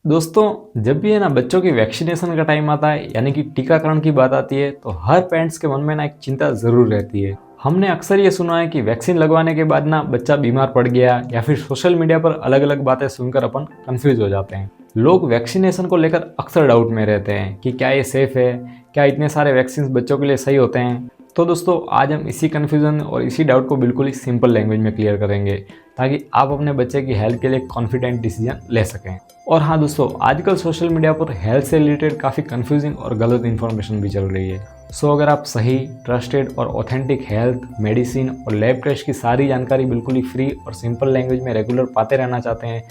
दोस्तों, जब भी है ना बच्चों की वैक्सीनेशन का टाइम आता है यानी कि टीकाकरण की बात आती है तो हर पेरेंट्स के मन में ना एक चिंता ज़रूर रहती है। हमने अक्सर ये सुना है कि वैक्सीन लगवाने के बाद ना बच्चा बीमार पड़ गया या फिर सोशल मीडिया पर अलग अलग बातें सुनकर अपन कंफ्यूज हो जाते हैं। लोग वैक्सीनेशन को लेकर अक्सर डाउट में रहते हैं कि क्या ये सेफ है, क्या इतने सारे वैक्सीन बच्चों के लिए सही होते हैं। तो दोस्तों, आज हम इसी कन्फ्यूज़न और इसी डाउट को बिल्कुल ही सिंपल लैंग्वेज में क्लियर करेंगे ताकि आप अपने बच्चे की हेल्थ के लिए कॉन्फिडेंट डिसीजन ले सकें। और हाँ दोस्तों, आजकल सोशल मीडिया पर हेल्थ से रिलेटेड काफ़ी कंफ्यूजिंग और गलत इन्फॉर्मेशन भी चल रही है। सो अगर आप सही, ट्रस्टेड और ऑथेंटिक हेल्थ, मेडिसिन और लैब टेस्ट की सारी जानकारी बिल्कुल ही फ्री और सिंपल लैंग्वेज में रेगुलर पाते रहना चाहते हैं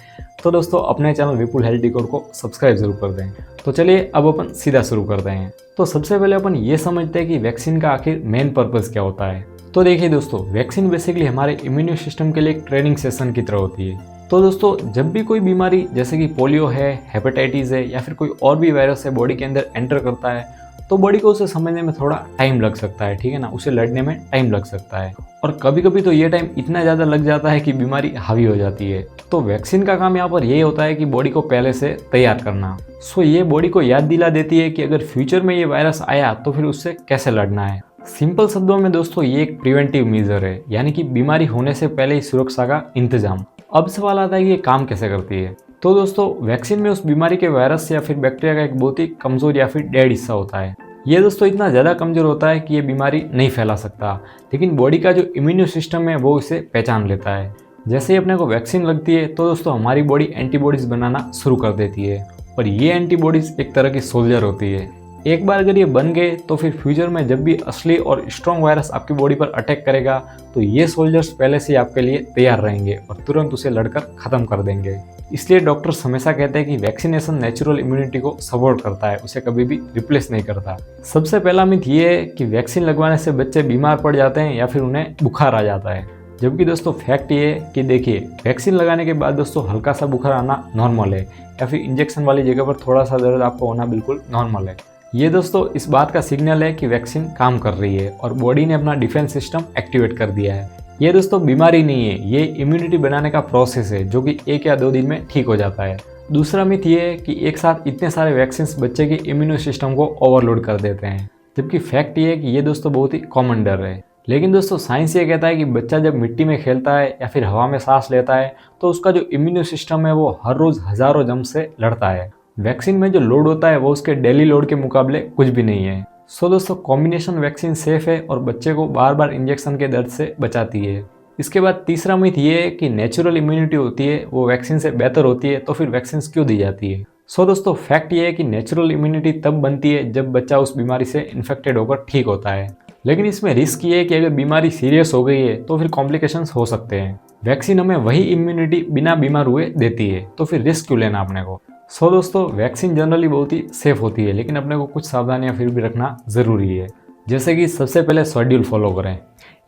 तो दोस्तों अपने चैनल विपुल हेल्थ डिकोर को सब्सक्राइब जरूर कर दें। तो चलिए अब अपन सीधा शुरू करते हैं। तो सबसे पहले अपन ये समझते हैं कि वैक्सीन का आखिर मेन पर्पज़ क्या होता है। तो देखिए दोस्तों, वैक्सीन बेसिकली हमारे इम्यून सिस्टम के लिए एक ट्रेनिंग सेशन की तरह होती है। तो दोस्तों, जब भी कोई बीमारी जैसे कि पोलियो है, हेपेटाइटिस है या फिर कोई और भी वायरस है बॉडी के अंदर एंटर करता है तो बॉडी को उसे समझने में थोड़ा टाइम लग सकता है, ठीक है ना, उसे लड़ने में टाइम लग सकता है। और कभी कभी तो ये टाइम इतना ज़्यादा लग जाता है कि बीमारी हावी हो जाती है। तो वैक्सीन का काम यहाँ पर यही होता है कि बॉडी को पहले से तैयार करना। सो ये बॉडी को याद दिला देती है कि अगर फ्यूचर में ये वायरस आया तो फिर उससे कैसे लड़ना है। सिंपल शब्दों में दोस्तों, ये एक प्रिवेंटिव मेजर है, यानी कि बीमारी होने से पहले ही सुरक्षा का इंतजाम। अब सवाल आता है कि ये काम कैसे करती है। तो दोस्तों, वैक्सीन में उस बीमारी के वायरस या फिर बैक्टीरिया का एक बहुत ही कमजोर या फिर डेड हिस्सा होता है। ये दोस्तों इतना ज़्यादा कमजोर होता है कि ये बीमारी नहीं फैला सकता, लेकिन बॉडी का जो इम्यून सिस्टम है वो इसे पहचान लेता है। जैसे ही अपने को वैक्सीन लगती है तो दोस्तों हमारी बॉडी एंटीबॉडीज बनाना शुरू कर देती है और ये एंटीबॉडीज एक तरह की सोल्जर होती है। एक बार अगर ये बन गए तो फिर फ्यूचर में जब भी असली और स्ट्रॉन्ग वायरस आपकी बॉडी पर अटैक करेगा तो ये सोल्जर्स पहले से आपके लिए तैयार रहेंगे और तुरंत उसे लड़कर ख़त्म कर देंगे। इसलिए डॉक्टर्स हमेशा कहते हैं कि वैक्सीनेशन नेचुरल इम्यूनिटी को सपोर्ट करता है, उसे कभी भी रिप्लेस नहीं करता। सबसे पहला मिथ ये है कि वैक्सीन लगवाने से बच्चे बीमार पड़ जाते हैं या फिर उन्हें बुखार आ जाता है। जबकि दोस्तों फैक्ट ये है कि देखिए, वैक्सीन लगाने के बाद दोस्तों हल्का सा बुखार आना नॉर्मल है या फिर इंजेक्शन वाली जगह पर थोड़ा सा दर्द आपको होना बिल्कुल नॉर्मल है। ये दोस्तों इस बात का सिग्नल है कि वैक्सीन काम कर रही है और बॉडी ने अपना डिफेंस सिस्टम एक्टिवेट कर दिया है। ये दोस्तों बीमारी नहीं है, ये इम्यूनिटी बनाने का प्रोसेस है जो कि 1 या 2 दिन में ठीक हो जाता है। दूसरा मिथ ये है कि एक साथ इतने सारे वैक्सीन बच्चे के इम्यून सिस्टम को ओवरलोड कर देते हैं, जबकि फैक्ट ये है कि ये दोस्तों बहुत ही कॉमन डर है। लेकिन दोस्तों साइंस ये कहता है कि बच्चा जब मिट्टी में खेलता है या फिर हवा में सांस लेता है तो उसका जो इम्यून सिस्टम है वो हर रोज़ हज़ारों जम्स से लड़ता है। वैक्सीन में जो लोड होता है वो उसके डेली लोड के मुकाबले कुछ भी नहीं है। सो दोस्तों, कॉम्बिनेशन वैक्सीन सेफ है और बच्चे को बार बार इंजेक्शन के दर्द से बचाती है। इसके बाद तीसरा मिथ ये है कि नेचुरल इम्यूनिटी होती है वो वैक्सीन से बेहतर होती है तो फिर वैक्सीन क्यों दी जाती है। सो दोस्तों फैक्ट ये है कि नेचुरल इम्यूनिटी तब बनती है जब बच्चा उस बीमारी से इन्फेक्टेड होकर ठीक होता है। लेकिन इसमें रिस्क ये है कि अगर बीमारी सीरियस हो गई है तो फिर कॉम्प्लिकेशंस हो सकते हैं। वैक्सीन हमें वही इम्यूनिटी बिना बीमार हुए देती है, तो फिर रिस्क क्यों लेना अपने को। सो दोस्तों, वैक्सीन जनरली बहुत ही सेफ होती है, लेकिन अपने को कुछ सावधानियां फिर भी रखना ज़रूरी है। जैसे कि सबसे पहले शेड्यूल फॉलो करें,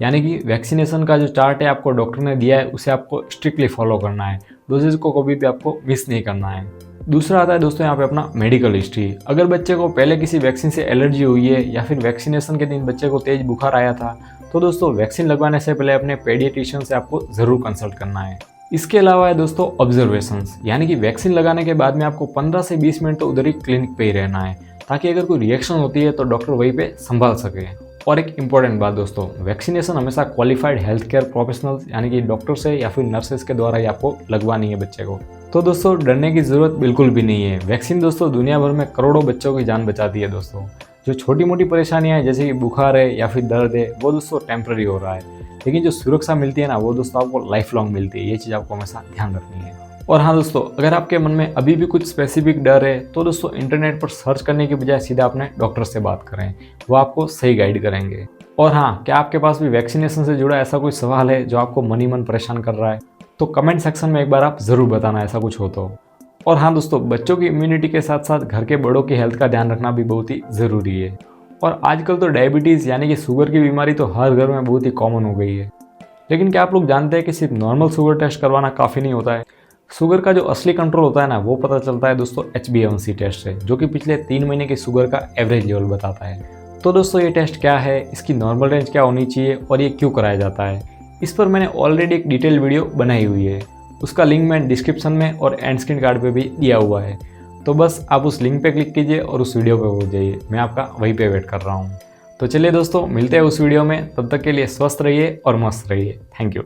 यानी कि वैक्सीनेशन का जो चार्ट है आपको डॉक्टर ने दिया है उसे आपको स्ट्रिक्टली फॉलो करना है। डोजेज को कभी भी आपको मिस नहीं करना है। दूसरा आता है दोस्तों यहाँ पे अपना मेडिकल हिस्ट्री। अगर बच्चे को पहले किसी वैक्सीन से एलर्जी हुई है या फिर वैक्सीनेशन के दिन बच्चे को तेज बुखार आया था तो दोस्तों वैक्सीन लगवाने से पहले अपने पेडियाट्रिशियन से आपको ज़रूर कंसल्ट करना है। इसके अलावा है दोस्तों ऑब्जर्वेशंस, यानी कि वैक्सीन लगाने के बाद में आपको 15 से 20 मिनट तो उधर ही क्लिनिक पे ही रहना है ताकि अगर कोई रिएक्शन होती है तो डॉक्टर वहीं पे संभाल सके। और एक इम्पॉर्टेंट बात दोस्तों, वैक्सीनेशन हमेशा क्वालिफाइड हेल्थ केयर प्रोफेशनल्स यानी कि डॉक्टर से या फिर नर्सेज के द्वारा ही आपको लगवानी है बच्चे को। तो दोस्तों डरने की ज़रूरत बिल्कुल भी नहीं है। वैक्सीन दोस्तों दुनिया भर में करोड़ों बच्चों की जान बचाती है दोस्तों। जो छोटी मोटी परेशानियाँ हैं जैसे कि बुखार है या फिर दर्द है वो दोस्तों टेम्पररी हो रहा है, लेकिन जो सुरक्षा मिलती है ना वो दोस्तों आपको लाइफ लॉन्ग मिलती है। ये चीज़ आपको हमेशा ध्यान रखनी है। और हाँ दोस्तों, अगर आपके मन में अभी भी कुछ स्पेसिफिक डर है तो दोस्तों इंटरनेट पर सर्च करने की बजाय सीधा अपने डॉक्टर से बात करें, वो आपको सही गाइड करेंगे। और हाँ, क्या आपके पास भी वैक्सीनेशन से जुड़ा ऐसा कोई सवाल है जो आपको मन ही मन परेशान कर रहा है तो कमेंट सेक्शन में एक बार आप ज़रूर बताना ऐसा कुछ हो तो। और हाँ दोस्तों, बच्चों की इम्यूनिटी के साथ साथ घर के बड़ों की हेल्थ का ध्यान रखना भी बहुत ही ज़रूरी है। और आजकल तो डायबिटीज़ यानी कि शुगर की बीमारी तो हर घर में बहुत ही कॉमन हो गई है। लेकिन क्या आप लोग जानते हैं कि सिर्फ नॉर्मल शुगर टेस्ट करवाना काफ़ी नहीं होता है। शुगर का जो असली कंट्रोल होता है ना वो पता चलता है दोस्तों HbA1c टेस्ट से, जो कि पिछले 3 महीने की शुगर का एवरेज लेवल बताता है। तो दोस्तों ये टेस्ट क्या है, इसकी नॉर्मल रेंज क्या होनी चाहिए और ये क्यों कराया जाता है, इस पर मैंने ऑलरेडी एक डिटेल वीडियो बनाई हुई है। उसका लिंक मैं डिस्क्रिप्शन में और एंड स्क्रीन कार्ड पे भी दिया हुआ है। तो बस आप उस लिंक पे क्लिक कीजिए और उस वीडियो पे पहुंच जाइए। मैं आपका वहीं पे वेट कर रहा हूँ। तो चलिए दोस्तों, मिलते हैं उस वीडियो में। तब तक के लिए स्वस्थ रहिए और मस्त रहिए। Thank you.